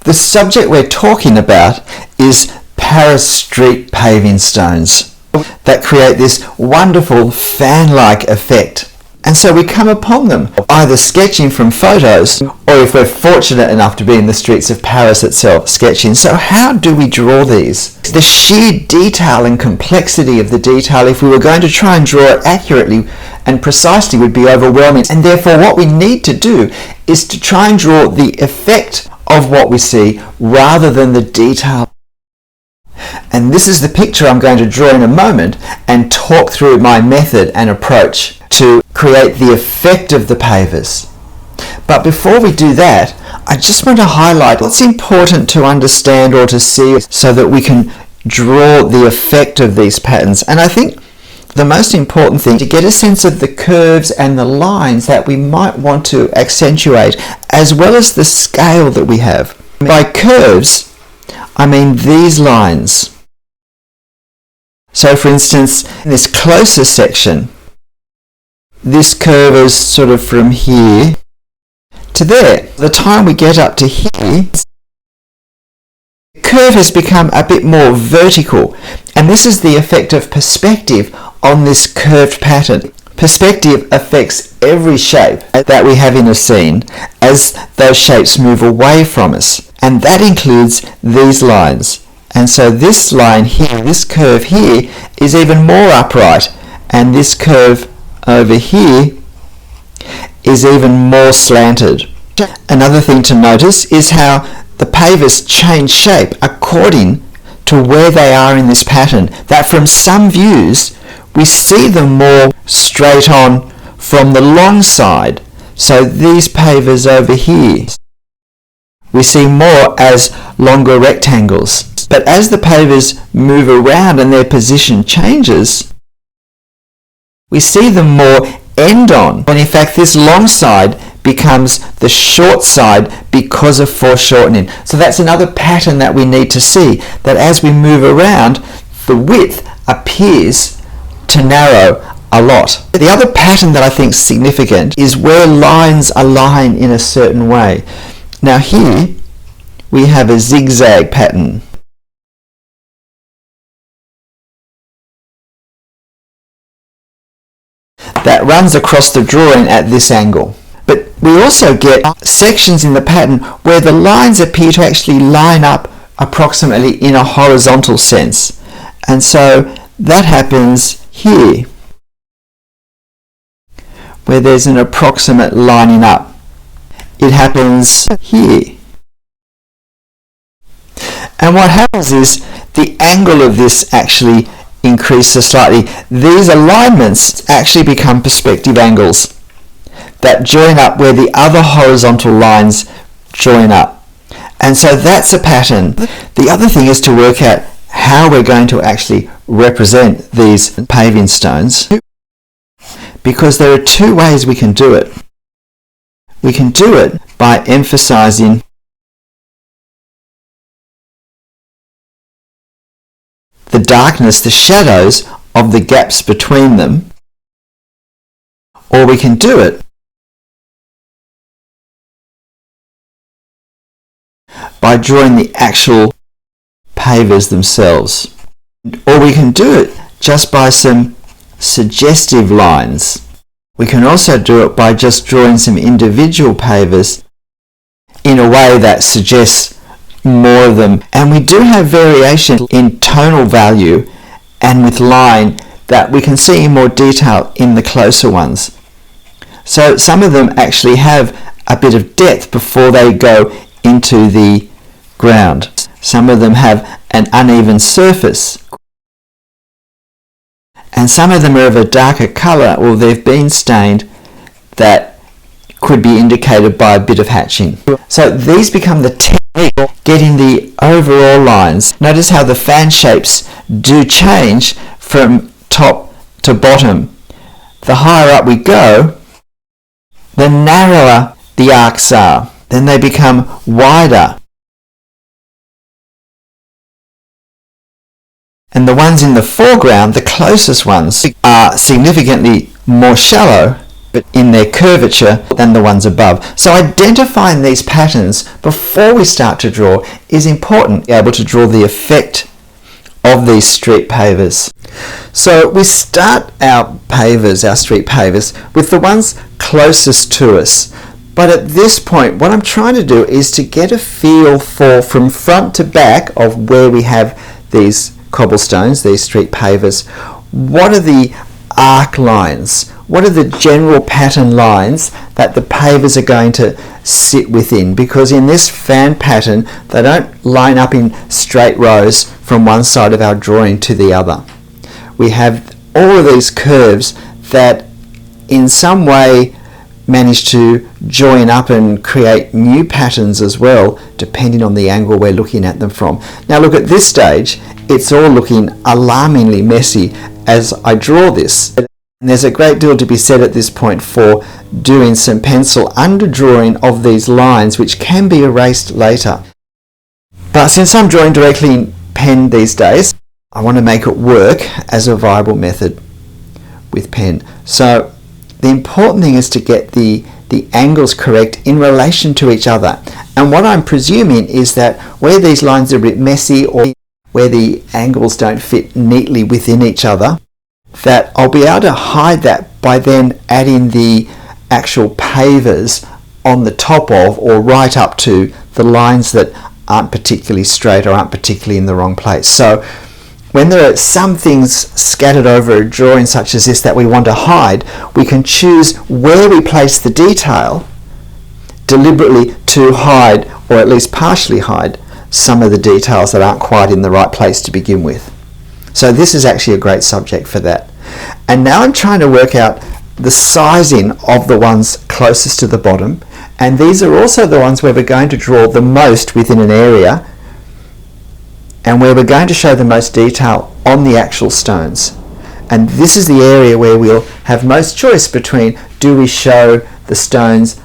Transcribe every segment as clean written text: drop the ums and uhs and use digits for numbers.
The subject we're talking about is Paris street paving stones that create this wonderful fan-like effect. And so we come upon them either sketching from photos, or if we're fortunate enough to be in the streets of Paris itself, sketching. So how do we draw these? The sheer detail and complexity of the detail, if we were going to try and draw it accurately and precisely, would be overwhelming. And therefore what we need to do is to try and draw the effect of what we see rather than the detail. And this is the picture I'm going to draw in a moment and talk through my method and approach to create the effect of the pavers. But before we do that, I just want to highlight what's important to understand or to see so that we can draw the effect of these patterns. And I think the most important thing to get a sense of the curves and the lines that we might want to accentuate, as well as the scale that we have. By curves, I mean these lines. So for instance, in this closer section, this curve is sort of from here to there. The time we get up to here, the curve has become a bit more vertical, and this is the effect of perspective on this curved pattern. Perspective affects every shape that we have in a scene as those shapes move away from us, and that includes these lines. And so this line here, this curve here, is even more upright, and this curve over here is even more slanted. Another thing to notice is how the pavers change shape according to where they are in this pattern, that from some views we see them more straight on from the long side. So these pavers over here we see more as longer rectangles. But as the pavers move around and their position changes, we see them more end-on. And in fact, this long side becomes the short side because of foreshortening. So that's another pattern that we need to see, that as we move around, the width appears to narrow a lot. The other pattern that I think is significant is where lines align in a certain way. Now here we have a zigzag pattern. That runs across the drawing at this angle. But we also get sections in the pattern where the lines appear to actually line up approximately in a horizontal sense. And so that happens here, where there's an approximate lining up. It happens here. And what happens is the angle of this actually increases slightly. These alignments actually become perspective angles that join up where the other horizontal lines join up. And so that's a pattern. The other thing is to work out how we're going to actually represent these paving stones, because there are two ways we can do it. We can do it by emphasizing the darkness, the shadows of the gaps between them, or we can do it by drawing the actual pavers themselves, or we can do it just by some suggestive lines. We can also do it by just drawing some individual pavers in a way that suggests more of them. And we do have variation in tonal value and with line that we can see in more detail in the closer ones. So some of them actually have a bit of depth before they go into the ground. Some of them have an uneven surface, and some of them are of a darker colour, or they've been stained, that could be indicated by a bit of hatching. So these become the technique getting the overall lines. Notice how the fan shapes do change from top to bottom. The higher up we go, the narrower the arcs are. Then they become wider. And the ones in the foreground, the closest ones, are significantly more shallow, but in their curvature than the ones above. So identifying these patterns before we start to draw is important, to be able to draw the effect of these street pavers. So we start our pavers, our street pavers, with the ones closest to us. But at this point, what I'm trying to do is to get a feel for, from front to back, of where we have these cobblestones, these street pavers. What are the arc lines? What are the general pattern lines that the pavers are going to sit within? Because in this fan pattern, they don't line up in straight rows from one side of our drawing to the other. We have all of these curves that in some way manage to join up and create new patterns as well, depending on the angle we're looking at them from. Now look, at this stage, it's all looking alarmingly messy as I draw this. And there's a great deal to be said at this point for doing some pencil underdrawing of these lines, which can be erased later. But since I'm drawing directly in pen these days, I want to make it work as a viable method with pen. So the important thing is to get the angles correct in relation to each other. And what I'm presuming is that where these lines are a bit messy, or where the angles don't fit neatly within each other, that I'll be able to hide that by then adding the actual pavers on the top of, or right up to, the lines that aren't particularly straight or aren't particularly in the wrong place. So when there are some things scattered over a drawing such as this that we want to hide, we can choose where we place the detail deliberately to hide, or at least partially hide, some of the details that aren't quite in the right place to begin with. So this is actually a great subject for that. And now I'm trying to work out the sizing of the ones closest to the bottom, and these are also the ones where we're going to draw the most within an area, and where we're going to show the most detail on the actual stones. And this is the area where we'll have most choice between, do we show the stones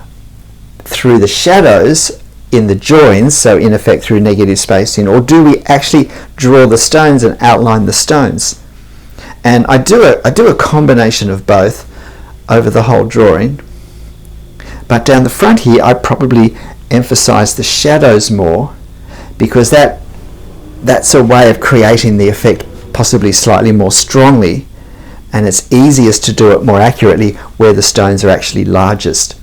through the shadows in the joins, so in effect through negative spacing, or do we actually draw the stones and outline the stones? And I do a combination of both over the whole drawing. But down the front here, I probably emphasize the shadows more, because that's a way of creating the effect possibly slightly more strongly, and it's easiest to do it more accurately where the stones are actually largest.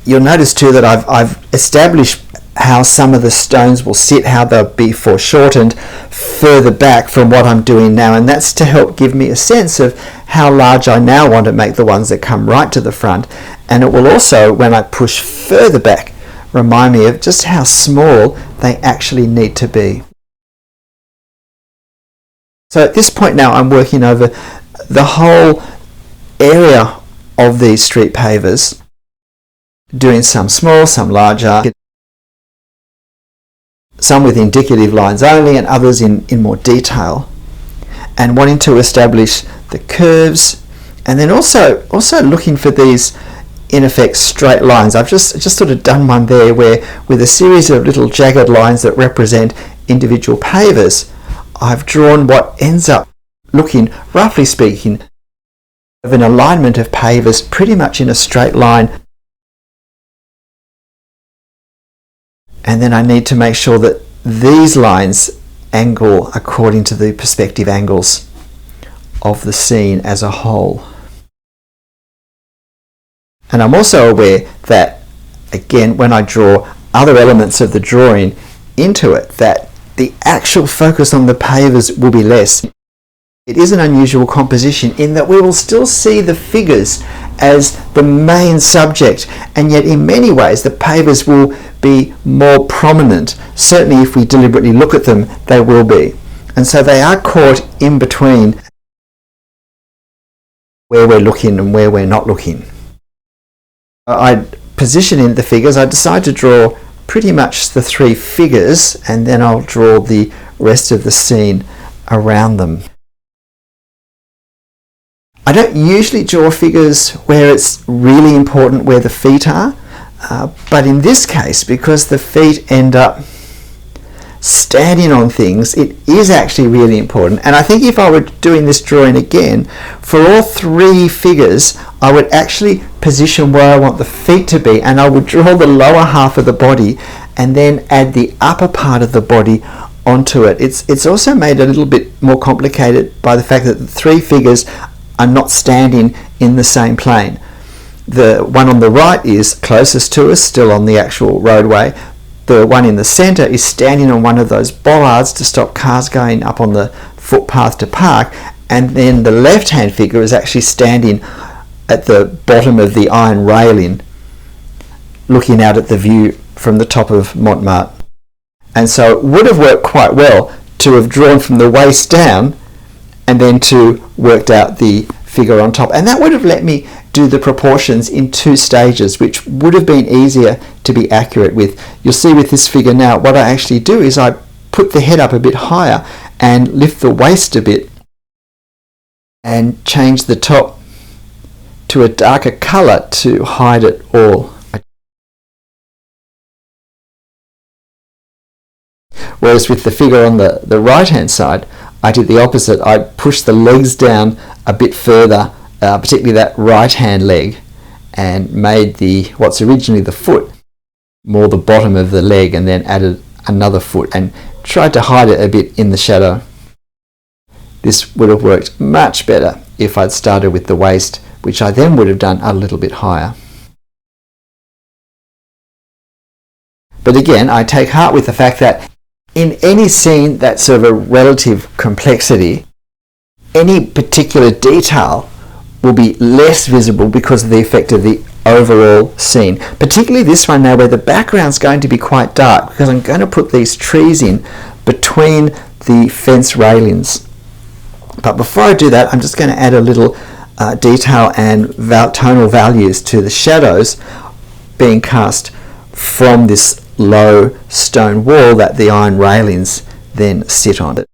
You'll notice too that I've established how some of the stones will sit, how they'll be foreshortened further back from what I'm doing now, and that's to help give me a sense of how large I now want to make the ones that come right to the front. And it will also, when I push further back, remind me of just how small they actually need to be. So at this point now, I'm working over the whole area of these street pavers, doing some small, some larger, some with indicative lines only and others in more detail, and wanting to establish the curves, and then also looking for these in effect straight lines. I've just sort of done one there where, with a series of little jagged lines that represent individual pavers, I've drawn what ends up looking, roughly speaking, of an alignment of pavers pretty much in a straight line. And then I need to make sure that these lines angle according to the perspective angles of the scene as a whole. And I'm also aware that, again, when I draw other elements of the drawing into it, that the actual focus on the pavers will be less. It is an unusual composition in that we will still see the figures as the main subject, and yet in many ways the pavers will be more prominent. Certainly if we deliberately look at them, they will be. And so they are caught in between where we're looking and where we're not looking. I position in the figures, I decide to draw pretty much the three figures, and then I'll draw the rest of the scene around them. I don't usually draw figures where it's really important where the feet are, but in this case, because the feet end up standing on things, it is actually really important. And I think if I were doing this drawing again, for all three figures, I would actually position where I want the feet to be, and I would draw the lower half of the body and then add the upper part of the body onto it. It's also made a little bit more complicated by the fact that the three figures are not standing in the same plane. The one on the right is closest to us, still on the actual roadway. The one in the center is standing on one of those bollards to stop cars going up on the footpath to park, and then the left hand figure is actually standing at the bottom of the iron railing looking out at the view from the top of Montmartre. And so it would have worked quite well to have drawn from the waist down and then to worked out the figure on top, and that would have let me do the proportions in two stages, which would have been easier to be accurate with. You'll see with this figure now, what I actually do is I put the head up a bit higher and lift the waist a bit and change the top to a darker color to hide it all. Whereas with the figure on the right hand side, I did the opposite. I pushed the legs down a bit further, particularly that right hand leg, and made what's originally the foot more the bottom of the leg, and then added another foot and tried to hide it a bit in the shadow. This would have worked much better if I'd started with the waist, which I then would have done a little bit higher. But again, I take heart with the fact that in any scene that's of a relative complexity, any particular detail will be less visible because of the effect of the overall scene. Particularly this one now, where the background's going to be quite dark, because I'm going to put these trees in between the fence railings. But before I do that, I'm just going to add a little detail and tonal values to the shadows being cast from this low stone wall that the iron railings then sit on.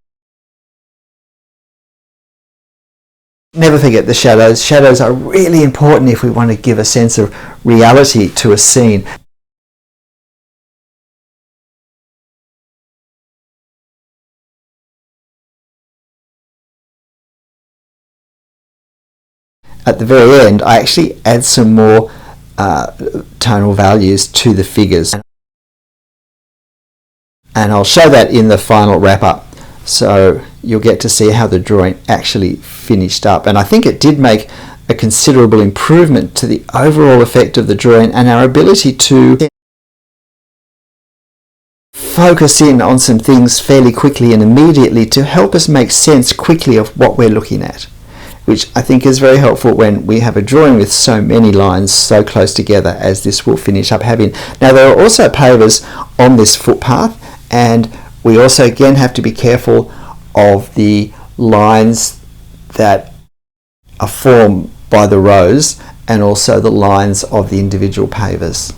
Never forget the shadows. Shadows are really important if we want to give a sense of reality to a scene. At the very end, I actually add some more tonal values to the figures. And I'll show that in the final wrap-up, so you'll get to see how the drawing actually finished up. And I think it did make a considerable improvement to the overall effect of the drawing and our ability to focus in on some things fairly quickly and immediately to help us make sense quickly of what we're looking at, which I think is very helpful when we have a drawing with so many lines so close together as this will finish up having. Now, there are also pavers on this footpath, and we also again have to be careful of the lines that are formed by the rows and also the lines of the individual pavers.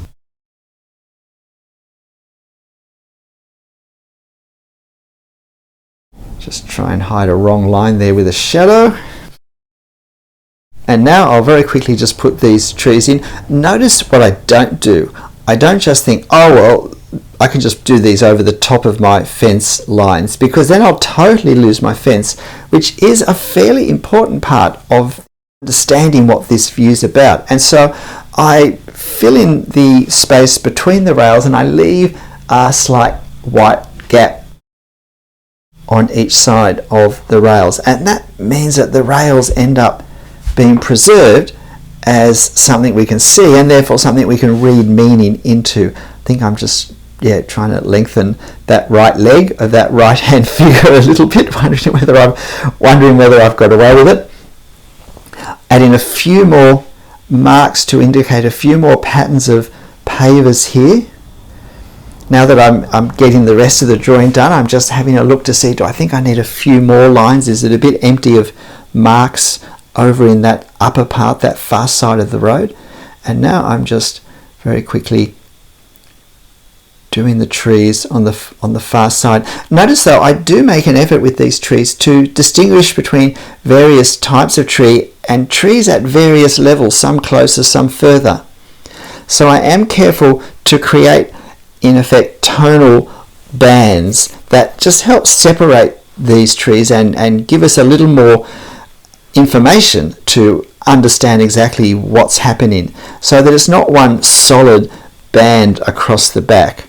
Just try and hide a wrong line there with a shadow. And now I'll very quickly just put these trees in. Notice what I don't do. I don't just think, oh well, I can just do these over the top of my fence lines, because then I'll totally lose my fence, which is a fairly important part of understanding what this view is about. And so I fill in the space between the rails and I leave a slight white gap on each side of the rails, and that means that the rails end up being preserved as something we can see and therefore something we can read meaning into. I think I'm just trying to lengthen that right leg of that right hand figure a little bit, wondering whether I've got away with it. Adding a few more marks to indicate a few more patterns of pavers here. Now that I'm getting the rest of the drawing done, I'm just having a look to see, do I think I need a few more lines? Is it a bit empty of marks over in that upper part, that far side of the road? And now I'm just very quickly doing the trees on the far side. Notice though, I do make an effort with these trees to distinguish between various types of tree and trees at various levels, some closer, some further. So I am careful to create, in effect, tonal bands that just help separate these trees and give us a little more information to understand exactly what's happening, so that it's not one solid band across the back,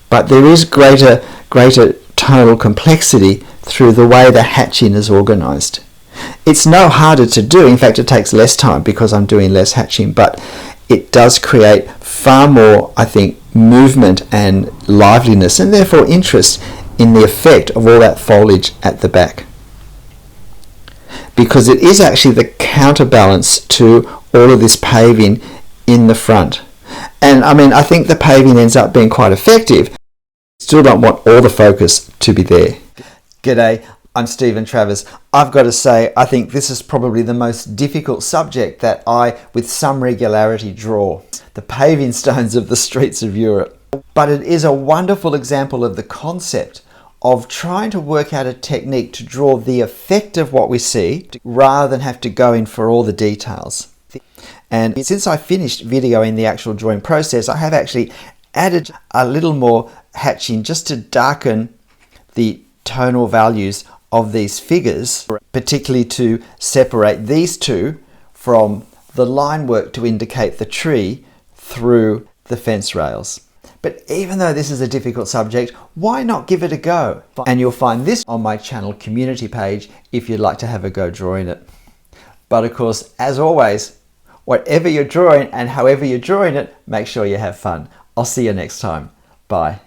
but there is greater tonal complexity through the way the hatching is organized. It's no harder to do. In fact, it takes less time because I'm doing less hatching, but it does create far more, I think, movement and liveliness, and therefore interest in the effect of all that foliage at the back, because it is actually the counterbalance to all of this paving in the front. And I mean, I think the paving ends up being quite effective. Still don't want all the focus to be there. G'day, I'm Stephen Travers. I've got to say, I think this is probably the most difficult subject that I, with some regularity, draw. The paving stones of the streets of Europe. But it is a wonderful example of the concept of trying to work out a technique to draw the effect of what we see rather than have to go in for all the details. And since I finished videoing the actual drawing process, I have actually added a little more hatching just to darken the tonal values of these figures, particularly to separate these two from the line work to indicate the tree through the fence rails. But even though this is a difficult subject, why not give it a go? And you'll find this on my channel community page if you'd like to have a go drawing it. But of course, as always, whatever you're drawing and however you're drawing it, make sure you have fun. I'll see you next time. Bye.